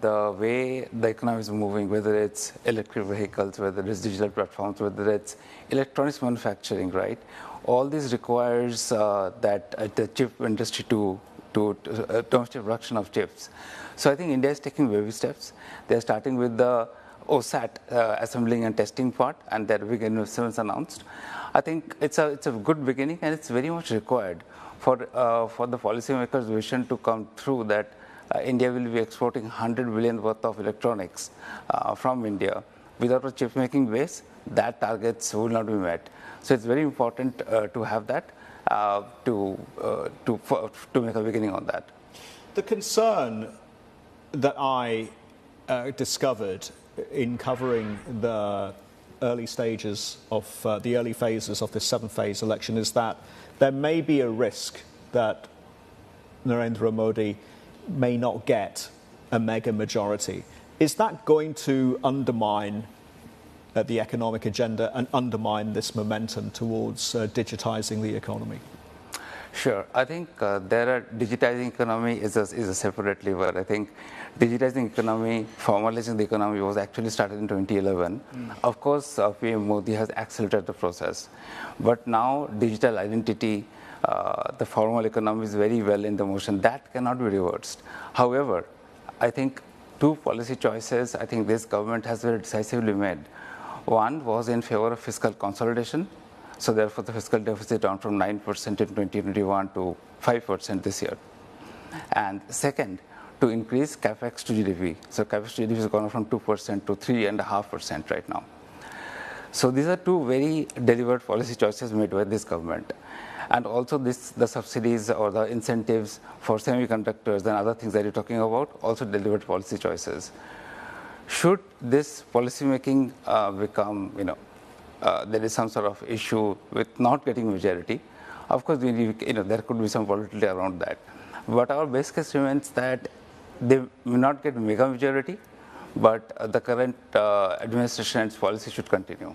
the way the economy is moving, whether it's electric vehicles, whether it's digital platforms, whether it's electronics manufacturing, right? All this requires the chip industry to domestic production of chips. So I think India is taking baby steps. They're starting with the OSAT assembling and testing part, and their big investments announced. I think it's a good beginning, and it's very much required for the policymakers' vision to come through that India will be exporting 100 billion worth of electronics from India. Without a chip making base, that targets will not be met. So it's very important to have that to make a beginning on that. The concern that I discovered in covering the early stages of the early phases of the 7th-phase election is that there may be a risk that Narendra Modi may not get a mega majority. Is that going to undermine the economic agenda and undermine this momentum towards digitizing the economy? Sure. I think digitizing economy is a separate lever. I think digitizing economy, formalizing the economy was actually started in 2011. Of course, PM Modi has accelerated the process. But now digital identity, the formal economy is very well in the motion. That cannot be reversed. However, I think two policy choices I think this government has very decisively made. One was in favor of fiscal consolidation. So therefore, the fiscal deficit down from 9% in 2021 to 5% this year. And second, to increase capex to GDP. So capex to GDP has gone from 2% to 3.5% right now. So these are two very deliberate policy choices made by this government. And also the subsidies or the incentives for semiconductors and other things that you're talking about, also deliberate policy choices. Should this policy making become, there is some sort of issue with not getting majority, of course, there could be some volatility around that. But our best case remains that they may not get mega majority, but the current administration's policy should continue.